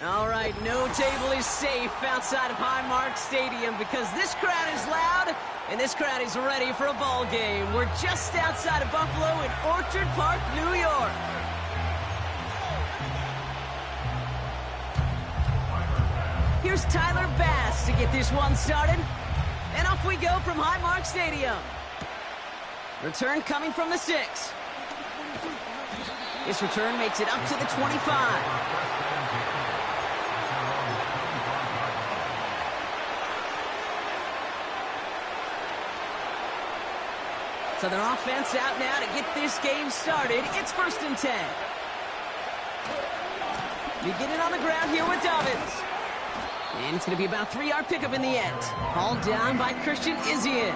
All right, no table is safe outside of Highmark Stadium because this crowd is loud and this crowd is ready for a ball game. We're just outside of Buffalo in Orchard Park, New York. Here's Tyler Bass to get this one started. And off we go from Highmark Stadium. Return coming from the 6. This return makes it up to the 25. So their offense out now to get this game started. It's 1st and 10. Beginning on the ground here with Dobbins. And it's going to be about a 3-yard pickup in the end. Hauled down by Christian Izien.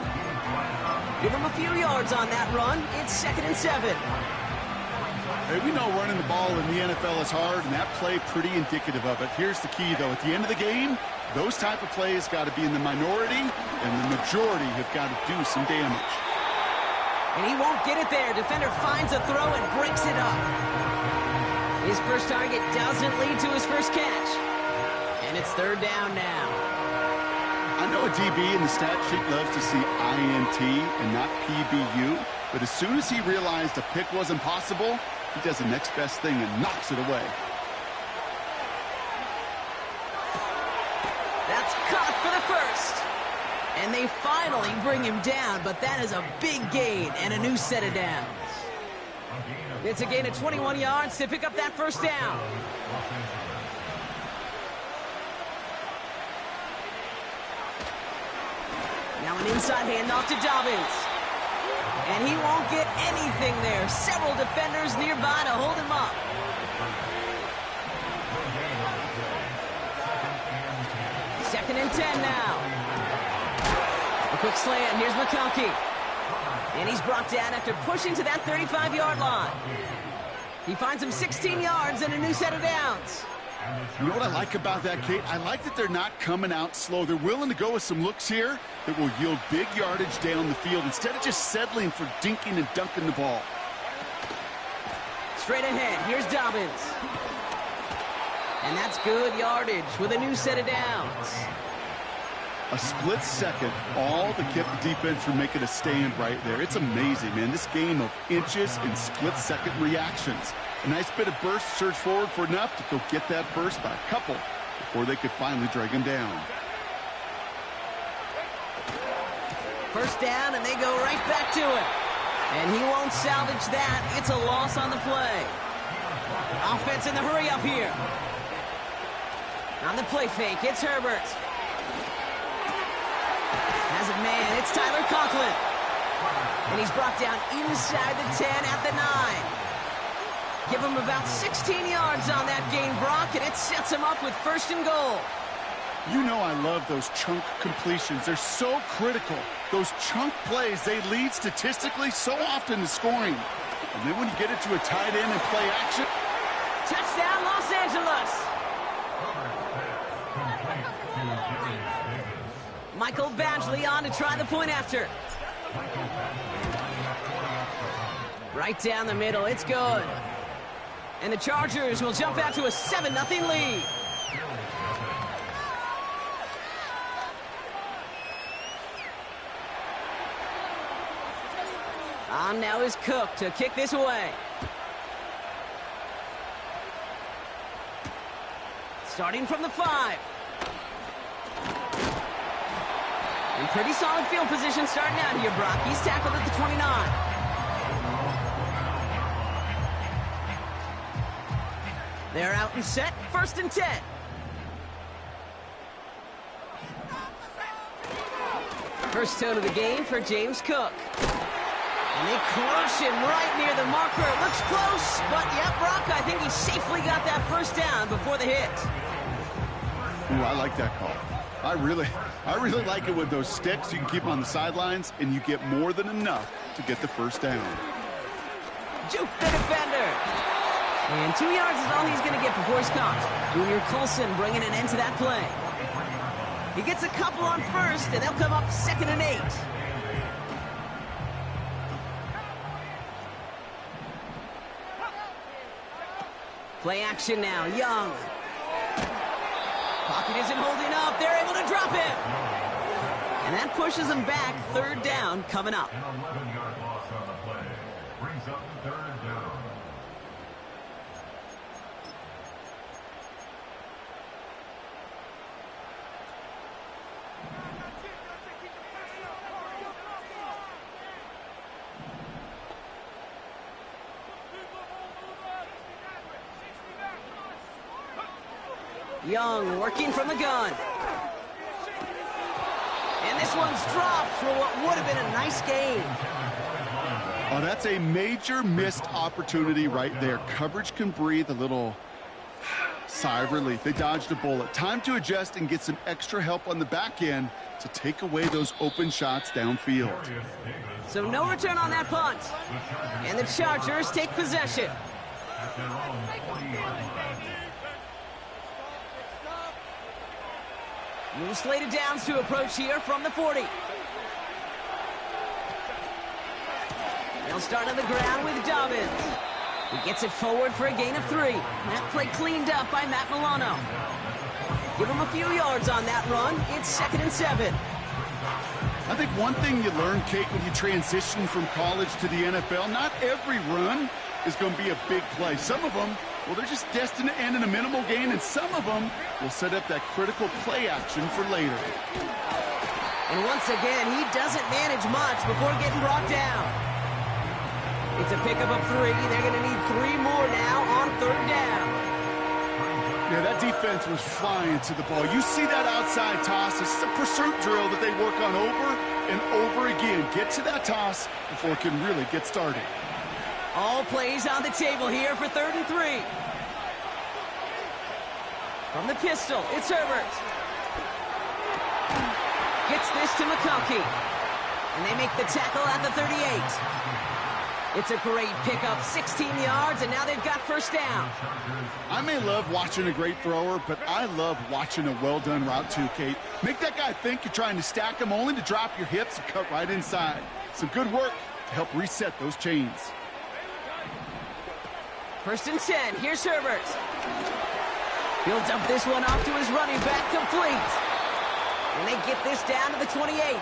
Give him a few yards on that run. It's 2nd and 7. Hey, we know running the ball in the NFL is hard, and that play pretty indicative of it. Here's the key, though. At the end of the game, those type of plays got to be in the minority, and the majority have got to do some damage. And he won't get it there. Defender finds a throw and breaks it up. His first target doesn't lead to his first catch. And it's 3rd down now. I know a DB in the stat sheet loves to see INT and not PBU, but as soon as he realized a pick wasn't possible, he does the next best thing and knocks it away. That's caught for the first. And they finally bring him down, but that is a big gain and a new set of downs. It's a gain of 21 yards to pick up that first down. Now an inside handoff to Dobbins. And he won't get anything there. Several defenders nearby to hold him up. Second and 10 now. A quick slant. Here's McConkey. And he's brought down after pushing to that 35-yard line. He finds him 16 yards and a new set of downs. You know what I like about that, Kate? I like that they're not coming out slow. They're willing to go with some looks here that will yield big yardage down the field instead of just settling for dinking and dunking the ball. Straight ahead, here's Dobbins. And that's good yardage with a new set of downs. A split second, all that kept the defense from making a stand right there. It's amazing, man. This game of inches and split-second reactions. A nice bit of burst, surge forward for enough to go get that first by a couple before they could finally drag him down. First down, and they go right back to it. And he won't salvage that. It's a loss on the play. Offense in the hurry up here. On the play fake, it's Herbert. Has it man, it's Tyler Conklin. And he's brought down inside the 10 at the 9. Give him about 16 yards on that gain, Brock, and it sets him up with 1st and goal. You know I love those chunk completions. They're so critical. Those chunk plays, they lead statistically so often to scoring. And then when you get it to a tight end and play action. Touchdown, Los Angeles. Michael Badgley on to try the point after. Right down the middle, it's good. And the Chargers will jump out to a 7-0 lead. On now is Cook to kick this away. Starting from the 5. In pretty solid field position starting out here, Brock. He's tackled at the 29. They're out and set. 1st and 10. First tone of the game for James Cook. And they crush him right near the marker. It looks close, but yeah, Brock, I think he safely got that first down before the hit. Ooh, I like that call. I really like it with those sticks. You can keep them on the sidelines, and you get more than enough to get the first down. Juke the defender. And 2 yards is all he's going to get before he's caught. Junior Colson bringing an end to that play. He gets a couple on first, and they'll come up 2nd and 8. Play action now. Young. Pocket isn't holding up. They're able to drop him. And that pushes them back. Third down coming up. An 11-yard loss on the play. Brings up the third down. Young working from the gun. And this one's dropped for what would have been a nice gain. Oh, that's a major missed opportunity right there. Coverage can breathe a little sigh of relief. They dodged a bullet. Time to adjust and get some extra help on the back end to take away those open shots downfield. So no return on that punt. And the Chargers take possession. New slated downs to approach here from the 40. They'll start on the ground with Dobbins. He gets it forward for a gain of 3. That play cleaned up by Matt Milano. Give him a few yards on that run. It's 2nd and 7. I think one thing you learn, Kate, when you transition from college to the NFL, not every run is going to be a big play. Some of them, well, they're just destined to end in a minimal gain, and some of them will set up that critical play action for later. And once again, he doesn't manage much before getting brought down. It's a pickup of 3. They're going to need 3 more now on 3rd down. Yeah, that defense was flying to the ball. You see that outside toss. This is a pursuit drill that they work on over and over again. Get to that toss before it can really get started. All plays on the table here for 3rd and 3. From the pistol, it's Herbert. Gets this to McConkey. And they make the tackle at the 38. It's a great pickup, 16 yards, and now they've got 1st down. I may love watching a great thrower, but I love watching a well-done route too, Kate. Make that guy think you're trying to stack him only to drop your hips and cut right inside. Some good work to help reset those chains. 1st and 10, here's Herbert. He'll dump this one off to his running back, complete. And they get this down to the 28.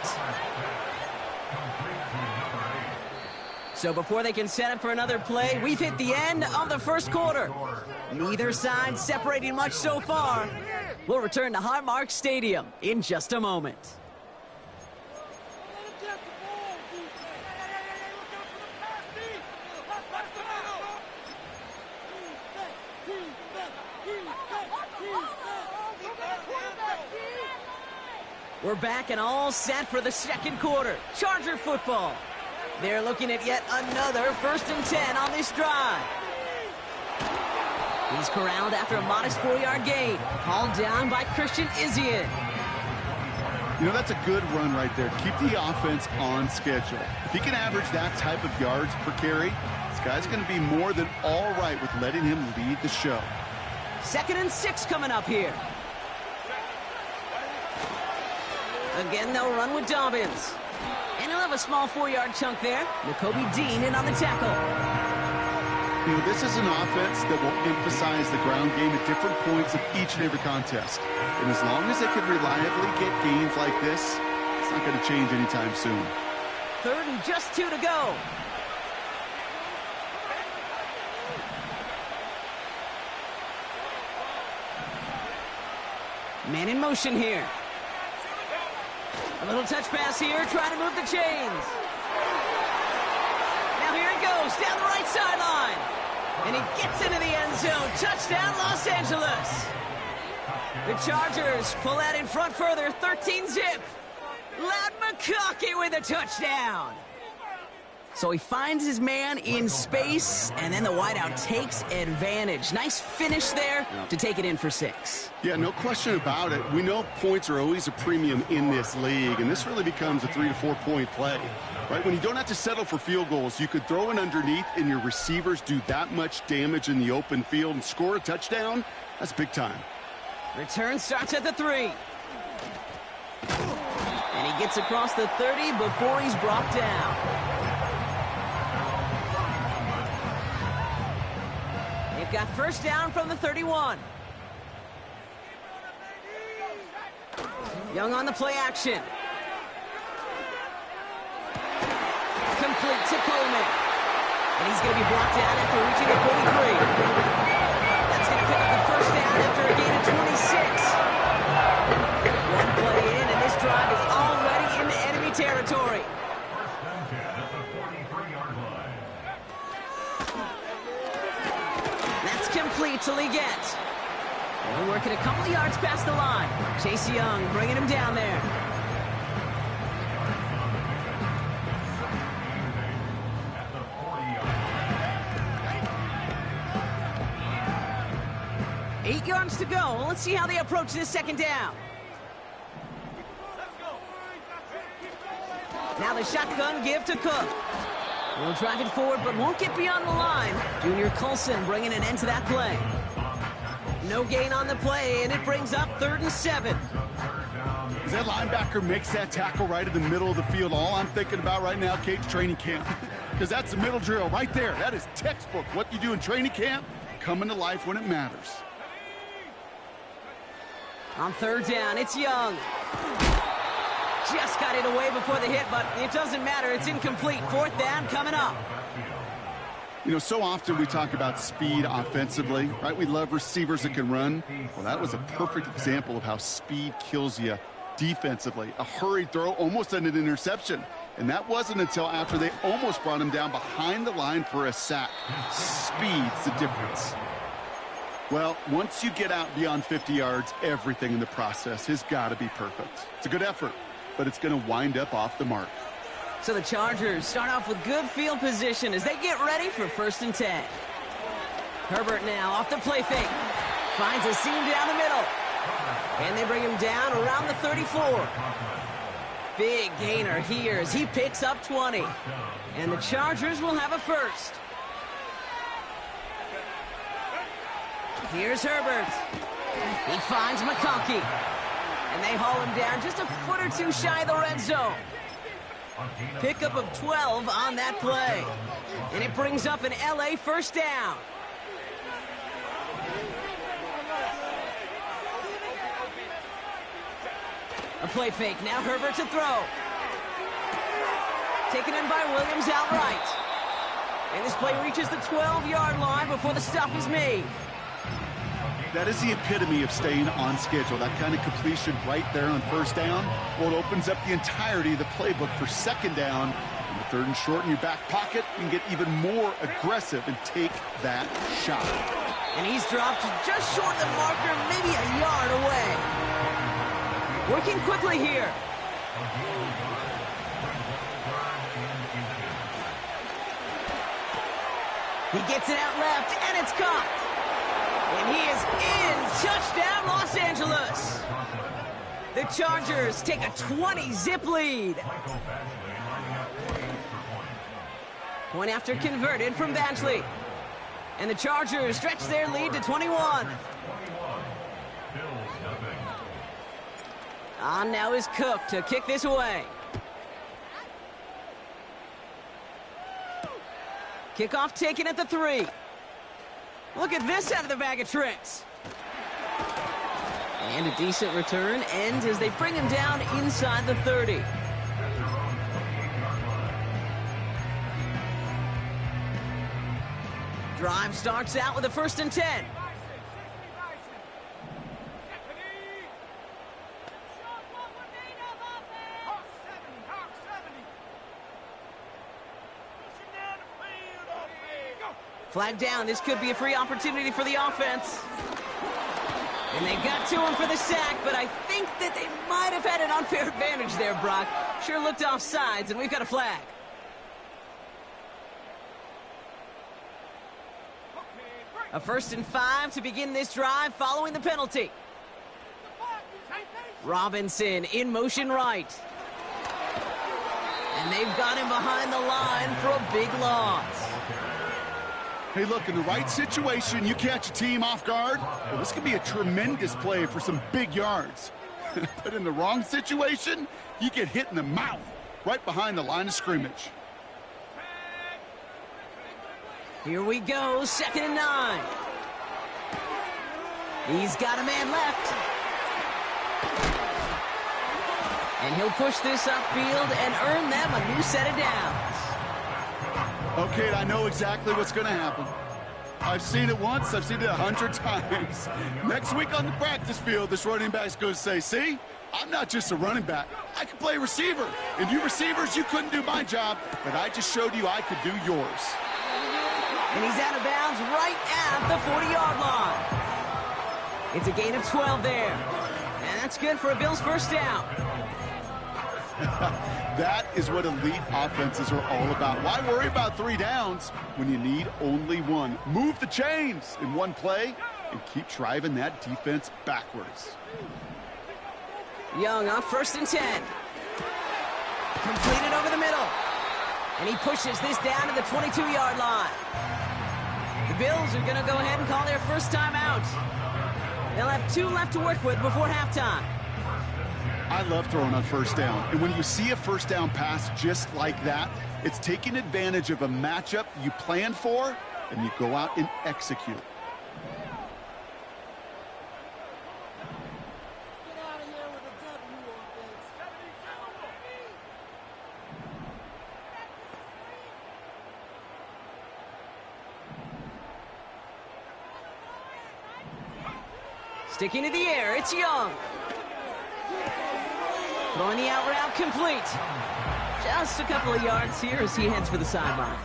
So before they can set up for another play, we've hit the end of the 1st quarter. Neither side separating much so far. We'll return to Highmark Stadium in just a moment. We're back and all set for the 2nd quarter. Charger football. They're looking at yet another 1st and 10 on this drive. He's corralled after a modest 4-yard gain. Hauled down by Christian Izien. You know, that's a good run right there. Keep the offense on schedule. If he can average that type of yards per carry, this guy's going to be more than all right with letting him lead the show. 2nd and 6 coming up here. Again, they'll run with Dobbins. And he'll have a small 4-yard chunk there. Nakobe Dean in on the tackle. You know, this is an offense that will emphasize the ground game at different points of each and every contest. And as long as they can reliably get gains like this, it's not going to change anytime soon. 3rd and just 2 to go. Man in motion here. A little touch pass here, trying to move the chains. Now here it goes, down the right sideline. And he gets into the end zone. Touchdown, Los Angeles. The Chargers pull out in front further, 13-zip. Ladd McConkey with a touchdown. So he finds his man in space, and then the wideout takes advantage. Nice finish there to take it in for 6. Yeah, no question about it. We know points are always a premium in this league, and this really becomes a 3 to 4 point play. Right, when you don't have to settle for field goals, you could throw it underneath and your receivers do that much damage in the open field and score a touchdown. That's big time. Return starts at the 3. And he gets across the 30 before he's brought down. They've got 1st down from the 31. Young on the play action. Complete to Coleman. And he's going to be brought down after reaching the 43. That's going to pick up the first down after a gain of 26. One play in, and this drive is already into enemy territory. That's complete to Leggett. They're working a couple of yards past the line. Chase Young bringing him down there. Eight yards to go. Let's see how they approach this second down. Now the shotgun give to Cook. He'll drive it forward, but won't get beyond the line. Junior Colson bringing an end to that play. No gain on the play, and it brings up 3rd and 7. As that linebacker makes that tackle right in the middle of the field, all I'm thinking about right now, Kate's training camp. Because that's the middle drill right there. That is textbook. What you do in training camp, coming to life when it matters. On 3rd down, it's Young. Just got it away before the hit, but it doesn't matter. It's incomplete. 4th down coming up. You know, so often we talk about speed offensively, right? We love receivers that can run. Well, that was a perfect example of how speed kills you defensively. A hurried throw, almost an interception. And that wasn't until after they almost brought him down behind the line for a sack. Speed's the difference. Well, once you get out beyond 50 yards, everything in the process has got to be perfect. It's a good effort, but it's going to wind up off the mark. So the Chargers start off with good field position as they get ready for 1st and 10. Herbert now off the play fake. Finds a seam down the middle. And they bring him down around the 34. Big gainer here as he picks up 20. And the Chargers will have a first. Here's Herbert. He finds McConkey. And they haul him down just a foot or two shy of the red zone. Pickup of 12 on that play. And it brings up an LA first down. A play fake. Now Herbert to throw. Taken in by Williams outright. And this play reaches the 12-yard line before the stop is made. That is the epitome of staying on schedule. That kind of completion right there on 1st down. Well, it opens up the entirety of the playbook for 2nd down. And the 3rd and short in your back pocket, you can get even more aggressive and take that shot. And he's dropped just short of the marker, maybe a yard away. Working quickly here. He gets it out left, and it's caught. And he is in. Touchdown, Los Angeles. The Chargers take a 20-zip lead. Point after converted from Badgley. And the Chargers stretch their lead to 21. On now is Cook to kick this away. Kickoff taken at the 3. Look at this out of the bag of tricks. And a decent return ends as they bring him down inside the 30. Drive starts out with a 1st and 10. Flag down. This could be a free opportunity for the offense. And they got to him for the sack, but I think that they might have had an unfair advantage there, Brock. Sure looked off sides, and we've got a flag. A 1st and 5 to begin this drive following the penalty. Robinson in motion right. And they've got him behind the line for a big loss. Hey, look, in the right situation, you catch a team off guard. Well, this could be a tremendous play for some big yards. But in the wrong situation, you get hit in the mouth right behind the line of scrimmage. Here we go, 2nd and 9. He's got a man left. And he'll push this upfield and earn them a new set of downs. Okay, I know exactly what's going to happen. I've seen it once, I've seen it 100 times. Next week on the practice field, this running back's going to say, see, I'm not just a running back. I can play receiver. And you receivers, you couldn't do my job, but I just showed you I could do yours. And he's out of bounds right at the 40-yard line. It's a gain of 12 there. And that's good for a Bills first down. That is what elite offenses are all about. Why worry about 3 downs when you need only 1? Move the chains in one play and keep driving that defense backwards. Young on 1st and 10. Completed over the middle. And he pushes this down to the 22-yard line. The Bills are going to go ahead and call their first timeout. They'll have 2 left to work with before halftime. I love throwing on first down. And when you see a first down pass just like that, it's taking advantage of a matchup you plan for, and you go out and execute. Sticking to the air, it's Young. Throwing the out route complete. Just a couple of yards here as he heads for the sideline.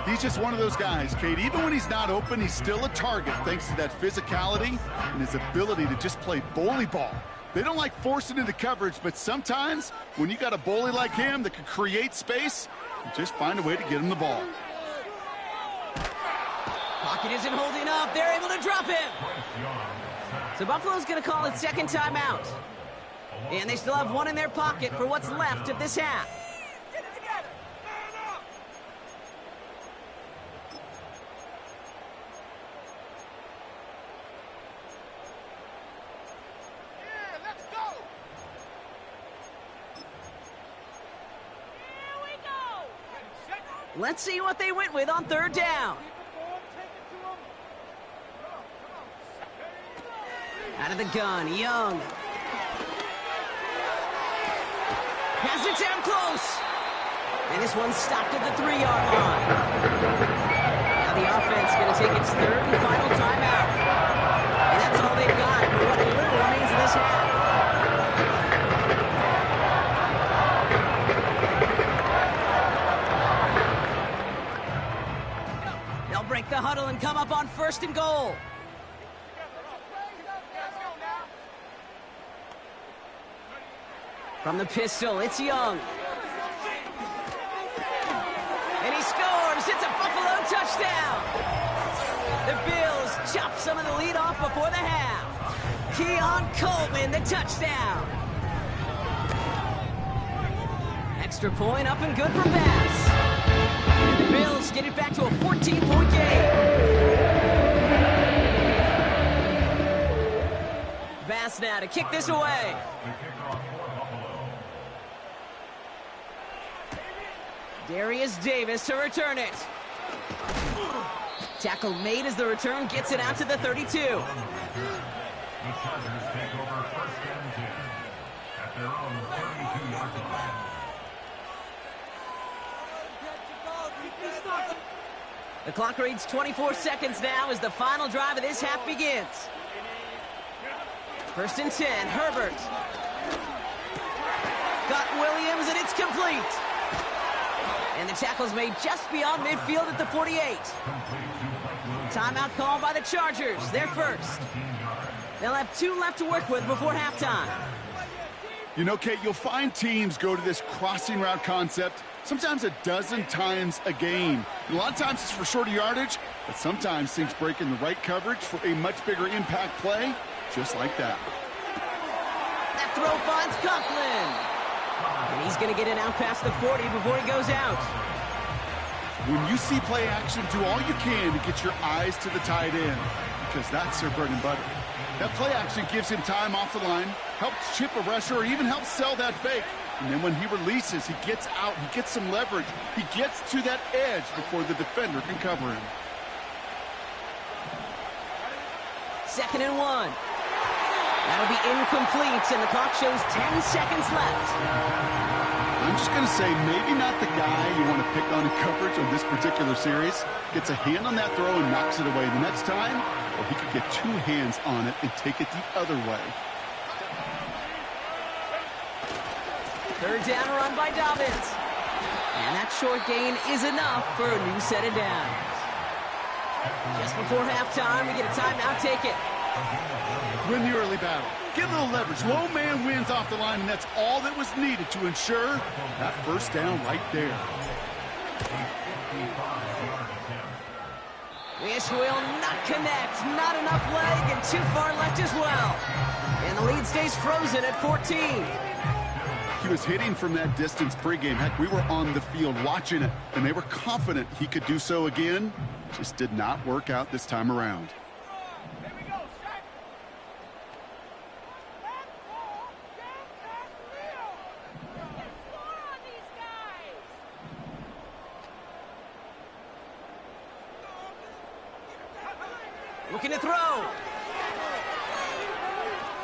He's just one of those guys, Kate. Even when he's not open, he's still a target thanks to that physicality and his ability to just play bully ball. They don't like forcing into coverage, but sometimes when you got a bully like him that can create space, you just find a way to get him the ball. Pocket isn't holding up. They're able to drop him. So Buffalo's going to call it second timeout. And they still have 1 in their pocket for what's left of this half. Get it together. Yeah, let's go. Here we go. Let's see what they went with on 3rd down. Out of the gun, Young. Has it down close. And this one's stopped at the 3-yard line. Now the offense going to take its 3rd and final timeout. And that's all they've got for what little remains of this half. They'll break the huddle and come up on 1st and goal. From the pistol, it's Young. And he scores! It's a Buffalo touchdown! The Bills chop some of the lead off before the half. Keon Coleman, the touchdown. Extra point up and good for Bass. And the Bills get it back to a 14-point game. Bass now to kick this away. Darius Davis to return it. Tackle made as the return gets it out to the 32. The Chargers take over 1st and 10 at their own 32-yard line. The clock reads 24 seconds now as the final drive of this half begins. 1st and 10, Herbert. Got Williams, and it's complete. And the tackle's made just beyond midfield at the 48. Timeout called by the Chargers. They're first. They'll have 2 left to work with before halftime. You know, Kate, you'll find teams go to this crossing route concept sometimes a dozen times a game. And a lot of times it's for shorter yardage, but sometimes things break in the right coverage for a much bigger impact play, just like that. That throw finds Conklin. And he's going to get it out past the 40 before he goes out. When you see play action, do all you can to get your eyes to the tight end, because that's their bread and butter. That play action gives him time off the line, helps chip a rusher, or even helps sell that fake. And then when he releases, he gets out, he gets some leverage. He gets to that edge before the defender can cover him. 2nd and 1. That'll be incomplete, and the clock shows 10 seconds left. I'm just going to say maybe not the guy you want to pick on in coverage on this particular series. Gets a hand on that throw and knocks it away the next time, or he could get two hands on it and take it the other way. Third down run by Dobbins. And that short gain is enough for a new set of downs. Just before halftime, we get a timeout. Take it. Win the early battle. Get a little leverage. Low man wins off the line, and that's all that was needed to ensure that first down right there. This will not connect. Not enough leg, and too far left as well. And the lead stays frozen at 14. He was hitting from that distance pregame. Heck, we were on the field watching it, and they were confident he could do so again. Just did not work out this time around. Looking to throw.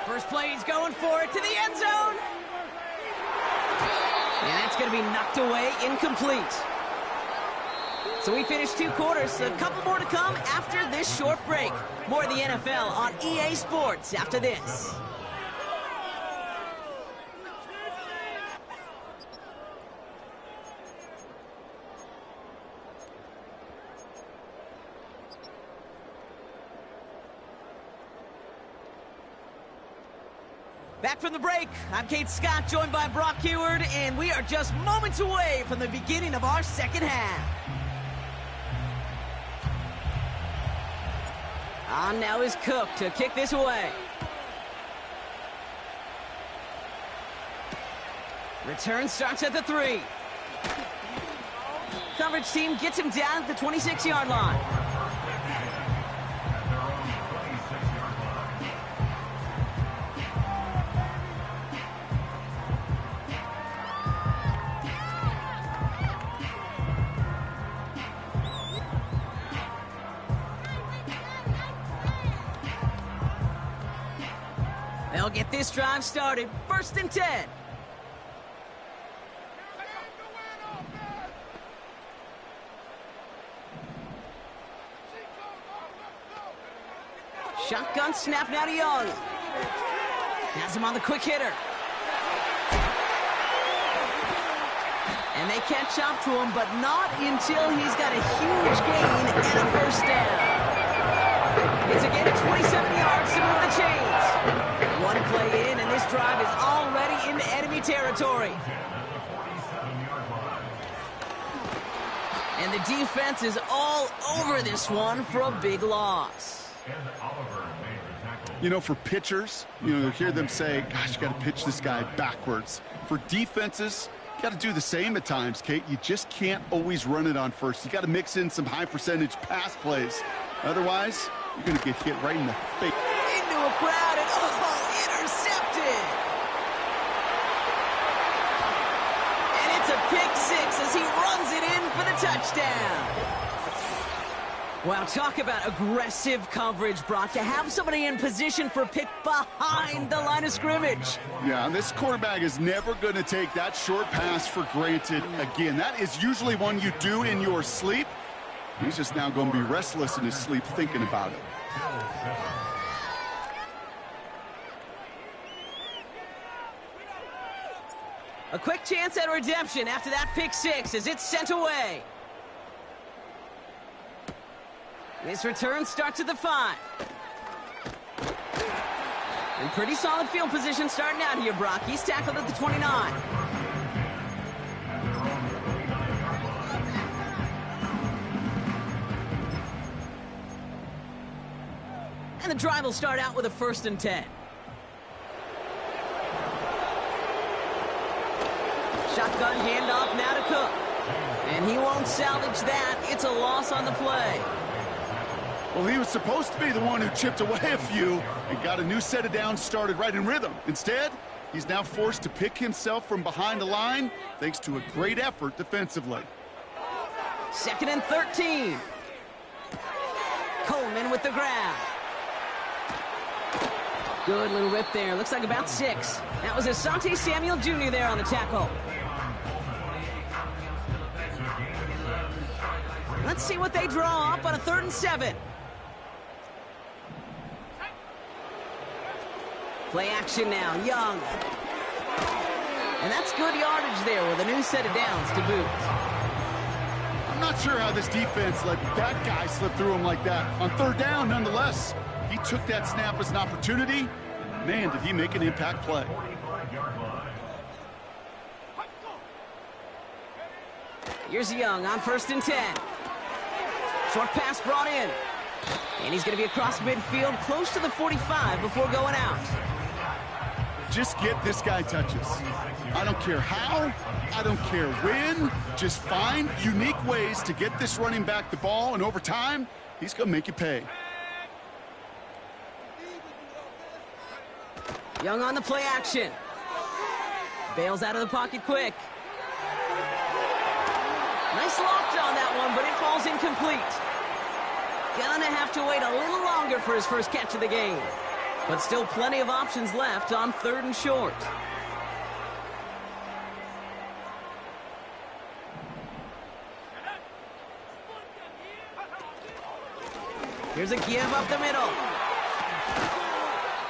First play, he's going for it to the end zone. And that's going to be knocked away, incomplete. So we finished 2 quarters. A couple more to come after this short break. More of the NFL on EA Sports after this. Back from the break, I'm Kate Scott, joined by Brock Huard, and we are just moments away from the beginning of our second half. On now is Cook to kick this away. Return starts at the 3. Coverage team gets him down at the 26-yard line. They'll get this drive started. 1st and 10. Shotgun snap now to Young. Has him on the quick hitter. And they catch up to him, but not until he's got a huge gain and a first down. It's a gain of 27 yards to move the chains. One play in, and this drive is already into enemy territory. And the defense is all over this one for a big loss. You know, for pitchers, you hear them say, gosh, you got to pitch this guy backwards. For defenses, you got to do the same at times, Kate. You just can't always run it on first. You got to mix in some high-percentage pass plays. Otherwise, you're going to get hit right in the face. Into a crowd, and intercepted. And it's a pick 6 as he runs it in for the touchdown. Wow, talk about aggressive coverage, Brock, to have somebody in position for a pick behind the line of scrimmage. Yeah, this quarterback is never going to take that short pass for granted again. That is usually one you do in your sleep. He's just now going to be restless in his sleep thinking about it. A quick chance at redemption after that pick 6 as it's sent away. This return starts at the 5. And pretty solid field position starting out here, Brock. He's tackled at the 29. And the drive will start out with a 1st and 10. Shotgun handoff now to Cook. And he won't salvage that. It's a loss on the play. Well, he was supposed to be the one who chipped away a few and got a new set of downs started right in rhythm. Instead, he's now forced to pick himself from behind the line thanks to a great effort defensively. 2nd and 13. Coleman with the grab. Good little rip there. Looks like about 6. That was Asante Samuel Jr. there on the tackle. Let's see what they draw up on a 3rd and 7. Play action now, Young. And that's good yardage there with a new set of downs to boot. I'm not sure how this defense let that guy slip through him like that. On 3rd down, nonetheless, he took that snap as an opportunity. And man, did he make an impact play. Here's Young on 1st and 10. Short pass brought in. And he's going to be across midfield, close to the 45 before going out. Just get this guy touches. I don't care how, I don't care when. Just find unique ways to get this running back the ball, and over time, he's going to make you pay. Young on the play action. Bails out of the pocket quick. Nice loft on that one, but it falls incomplete. Gonna have to wait a little longer for his first catch of the game. But still plenty of options left on 3rd and short. Here's a give up the middle.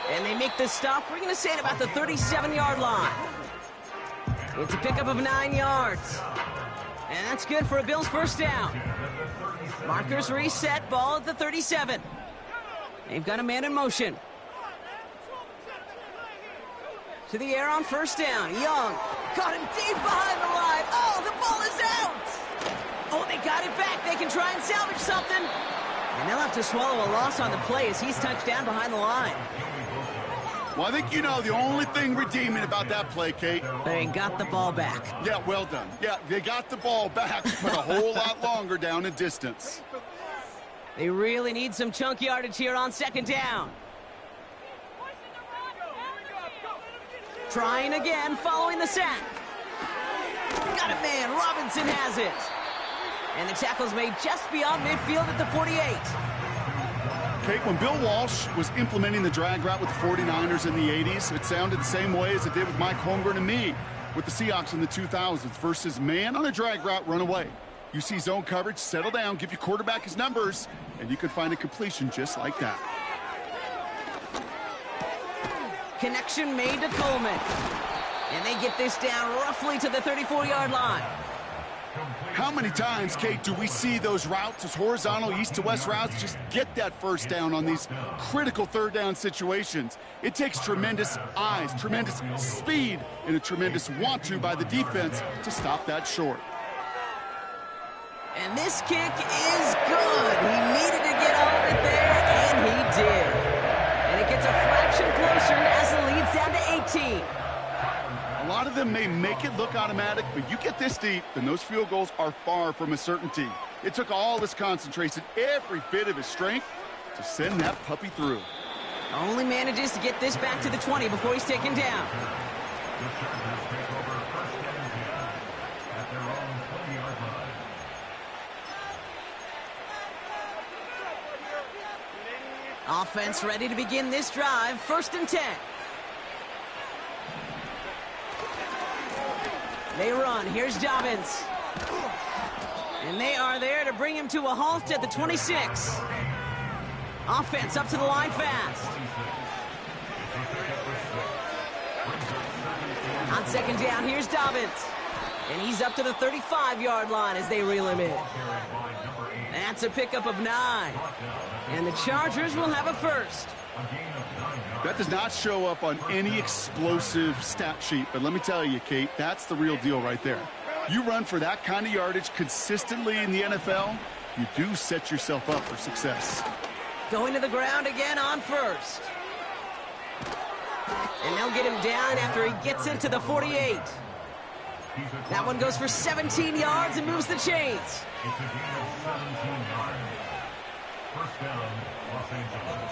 And they make the stop. We're going to say it about the 37-yard line. It's a pickup of 9 yards. And that's good for a Bills first down. Markers reset, ball at the 37. They've got a man in motion. To the air on 1st down. Young caught him deep behind the line. Oh, the ball is out. Oh, they got it back. They can try and salvage something. And they'll have to swallow a loss on the play as he's touched down behind the line. Well, I think you know the only thing redeeming about that play, Kate. They got the ball back. Yeah, well done. Yeah, they got the ball back, but a whole lot longer down in distance. They really need some chunk yardage here on 2nd down. Trying again, following the sack. Got it, man. Robinson has it. And the tackle's made just beyond midfield at the 48. Kate, when Bill Walsh was implementing the drag route with the 49ers in the 80s, it sounded the same way as it did with Mike Holmgren and me with the Seahawks in the 2000s versus man on a drag route, run away. You see zone coverage, settle down, give your quarterback his numbers, and you can find a completion just like that. Connection made to Coleman. And they get this down roughly to the 34-yard line. How many times, Kate, do we see those routes, those horizontal east-to-west routes, just get that first down on these critical 3rd down situations? It takes tremendous eyes, tremendous speed, and a tremendous want-to by the defense to stop that short. And this kick is good. He needed to get all of it there, and he did. And it gets a fraction closer as it leads down to 18. A lot of them may make it look automatic, but you get this deep, and those field goals are far from a certainty. It took all his concentration, every bit of his strength, to send that puppy through. Only manages to get this back to the 20 before he's taken down. Offense ready to begin this drive. 1st and 10. They run. Here's Dobbins. And they are there to bring him to a halt at the 26. Offense up to the line fast. On 2nd down, here's Dobbins. And he's up to the 35-yard line as they reel him in. That's a pickup of 9. And the Chargers will have a first. That does not show up on any explosive stat sheet, but let me tell you, Kate, that's the real deal right there. You run for that kind of yardage consistently in the NFL, you do set yourself up for success. Going to the ground again on 1st. And they'll get him down after he gets into the 48. That one goes for 17 yards and moves the chains. First down, Los Angeles.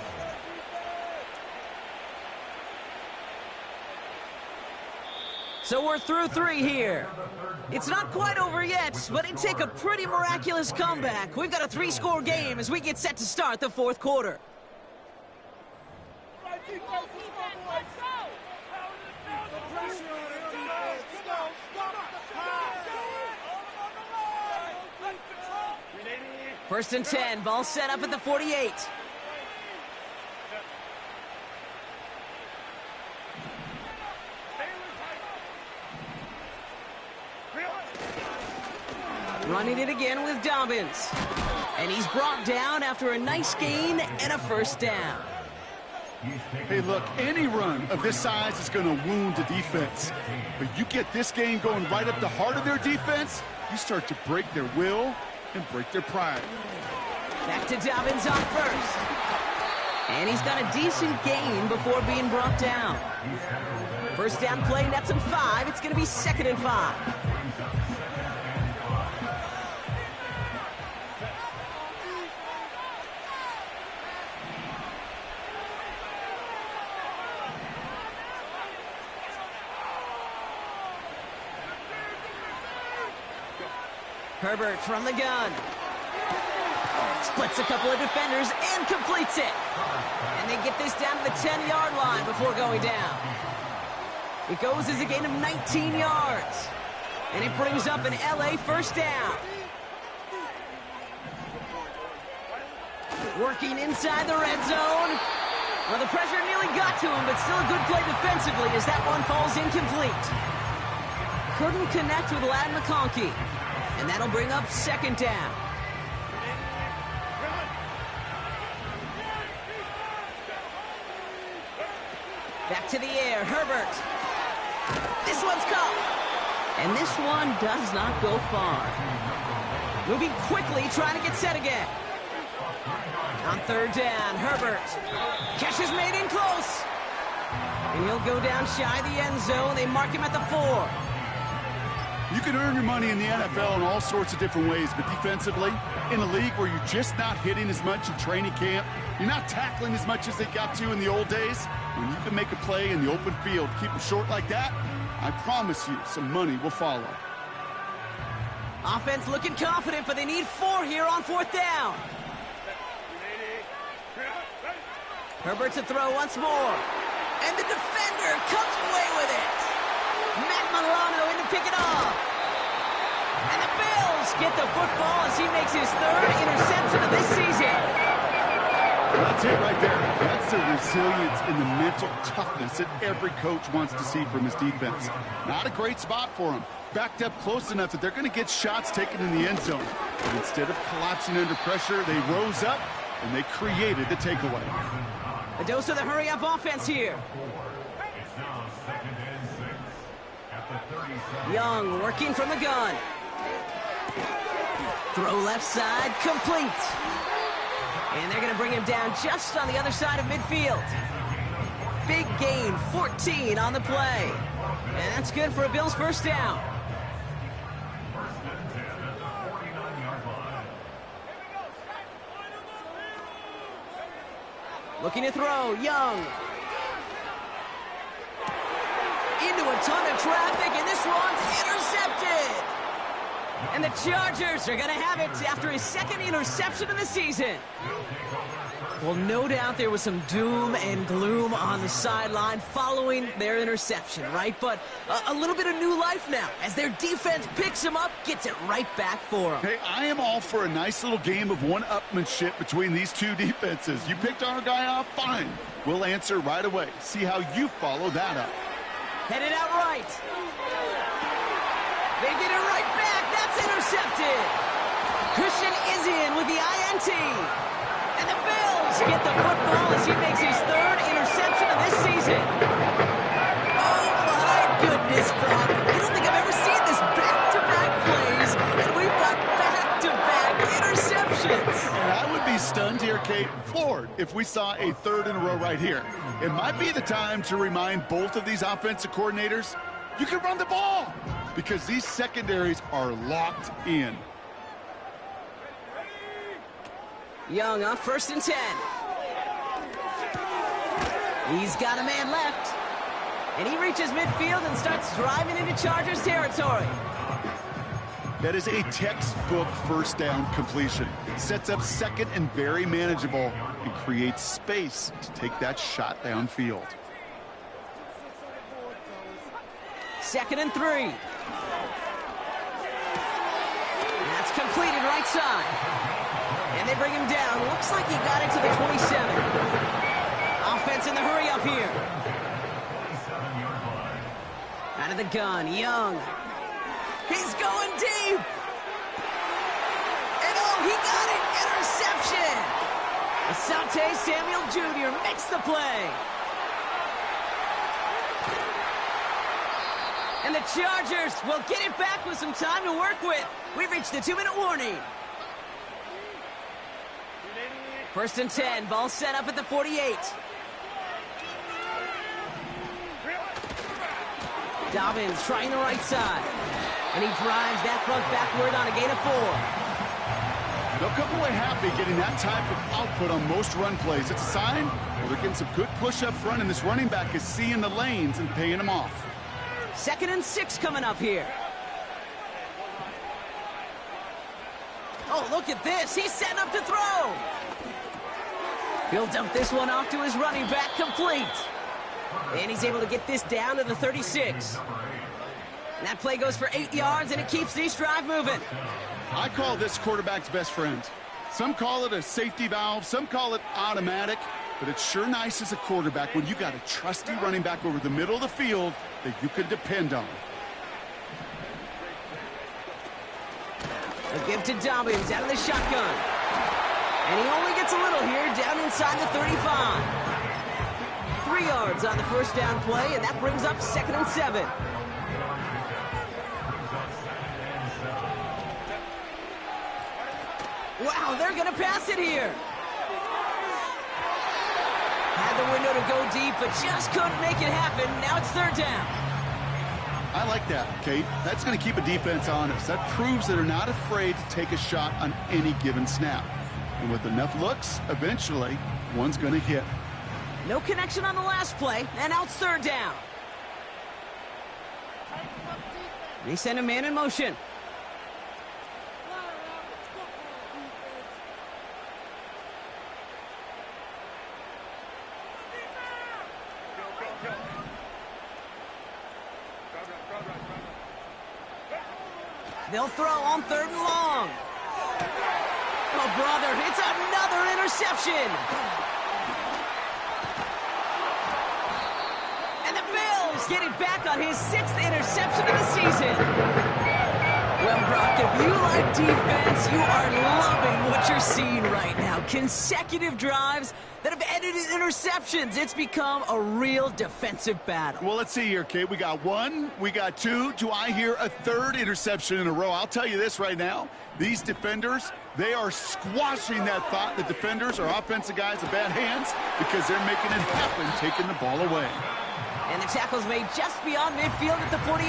So we're through 3 here. It's not quite over yet, but it'd take a pretty miraculous comeback. We've got a 3-score game as we get set to start the 4th quarter. First and 10, ball set up at the 48. Running it again with Dobbins. And he's brought down after a nice gain and a first down. Hey, look, any run of this size is going to wound the defense. But you get this game going right up the heart of their defense, you start to break their will and break their pride. Back to Dobbins on first. And he's got a decent gain before being brought down. First down play, nets him 5. It's going to be 2nd and 5. Herbert from the gun. Splits a couple of defenders and completes it. And they get this down to the 10-yard line before going down. It goes as a gain of 19 yards. And it brings up an LA first down. Working inside the red zone. Well, the pressure nearly got to him, but still a good play defensively as that one falls incomplete. Couldn't connect with Ladd McConkey. And that'll bring up 2nd down. Back to the air, Herbert. This one's caught. And this one does not go far. Moving quickly, trying to get set again. On 3rd down, Herbert. Catch is made in close. And he'll go down shy of the end zone. They mark him at the 4. You can earn your money in the NFL in all sorts of different ways, but defensively, in a league where you're just not hitting as much in training camp, you're not tackling as much as they got to in the old days, when you can make a play in the open field, keep it short like that, I promise you some money will follow. Offense looking confident, but they need 4 here on 4th down. Herbert to throw once more. And the defender comes away with it. Matt Milano in to pick it off. And the Bills get the football as he makes his 3rd interception of this season. That's it right there. That's the resilience and the mental toughness that every coach wants to see from his defense. Not a great spot for him. Backed up close enough that they're going to get shots taken in the end zone. But instead of collapsing under pressure, they rose up and they created the takeaway. A dose of the hurry-up offense here. Young working from the gun. Throw left side, complete. And they're going to bring him down just on the other side of midfield. Big gain, 14 on the play. And that's good for a Bills first down. Looking to throw, Young. Into a ton of traffic, and this one's intercepted. And the Chargers are going to have it after his 2nd interception of the season. Well, no doubt there was some doom and gloom on the sideline following their interception, right? But a little bit of new life now as their defense picks him up, gets it right back for him. Hey, I am all for a nice little game of one-upmanship between these two defenses. You picked our guy off, fine. We'll answer right away. See how you follow that up. Headed out right. They get it right back. That's intercepted. Christian is in with the INT. And the Bills get the football as he makes his 3rd interception of this season. Oh, my goodness, Brock. I don't think I've ever seen this back-to-back plays, and we've got back-to-back interceptions. And I would be stunned here, Kate, floored, if we saw a 3rd in a row right here. It might be the time to remind both of these offensive coordinators, you can run the ball, because these secondaries are locked in. Young on 1st and 10. He's got a man left. And he reaches midfield and starts driving into Chargers territory. That is a textbook first down completion. Sets up 2nd and very manageable. and create space to take that shot downfield. 2nd and 3. That's completed right side. And they bring him down. Looks like he got it to the 27. Offense in the hurry up here. Out of the gun, Young. He's going deep. And oh, he got it. Interception. Asante Samuel Jr. makes the play. And the Chargers will get it back with some time to work with. We've reached the 2-minute warning. 1st and 10, ball set up at the 48. Dobbins trying the right side. And he drives that front backward on a gain of 4. They'll come away happy getting that type of output on most run plays. It's a sign they're getting some good push up front, and this running back is seeing the lanes and paying them off. 2nd and 6 coming up here. Oh, look at this. He's setting up to throw. He'll dump this one off to his running back, complete. And he's able to get this down to the 36. And that play goes for 8 yards, and it keeps this drive moving. I call this quarterback's best friend. Some call it a safety valve, some call it automatic, but it's sure nice as a quarterback when you got a trusty running back over the middle of the field that you can depend on. A give to Dobbins out of the shotgun. And he only gets a little here, down inside the 35. 3 yards on the first down play, and that brings up 2nd and 7. Wow, they're going to pass it here. Had the window to go deep, but just couldn't make it happen. Now it's 3rd down. I like that, Kate. That's going to keep a defense honest. That proves that they're not afraid to take a shot on any given snap. And with enough looks, eventually, one's going to hit. No connection on the last play, and now it's 3rd down. They send a man in motion. They'll throw on 3rd and long. Oh, brother, it's another interception. And the Bills get it back on his 6th interception of the season. Well, Brock, if you like defense, you are loving what you're seeing right now. Consecutive drives that have ended in interceptions. It's become a real defensive battle. Well, let's see here, Kate. We got 1, we got 2. Do I hear a 3rd interception in a row? I'll tell you this right now. These defenders, they are squashing that thought that defenders are offensive guys with bad hands because they're making it happen, taking the ball away. And the tackle's made just beyond midfield at the 48.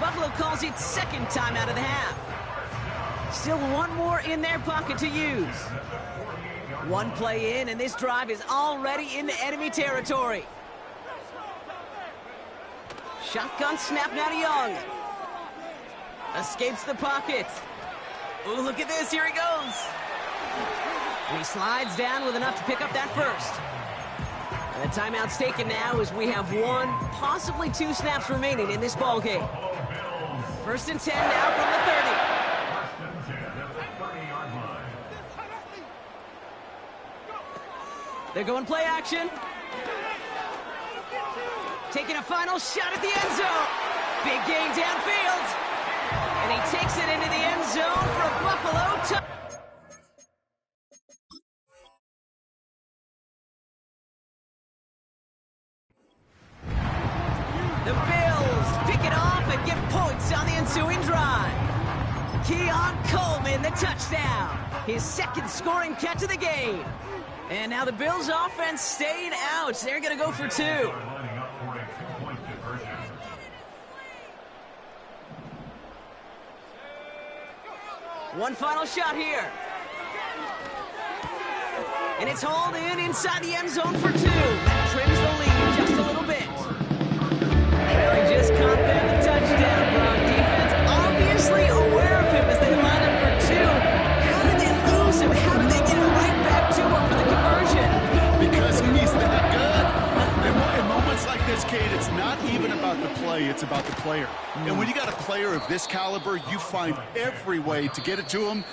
Buffalo calls it 2nd time out of the half. Still 1 more in their pocket to use. 1 play in, and this drive is already in the enemy territory. Shotgun snap now to Young. Escapes the pocket. Ooh, look at this. Here he goes. And he slides down with enough to pick up that first. And the timeout's taken now as we have 1, possibly 2 snaps remaining in this ball game. 1st and 10 now from the 30. They're going play action. Taking a final shot at the end zone. Big gain downfield. And he takes it into the end zone for a Buffalo touchdown. The Bills pick it off and get points on the ensuing drive. Keon Coleman, the touchdown. His 2nd scoring catch of the game. And now the Bills offense staying out. They're going to go for 2. One final shot here. And it's hauled in inside the end zone for 2. That trims the lead just a little bit. Well, he just caught them the touchdown. Brock defense obviously aware of him as they line up for 2. How did they lose him? How did they get it right back to Cade, it's not even about the play, it's about the player. And when you got a player of this caliber, you find every way to get it to him.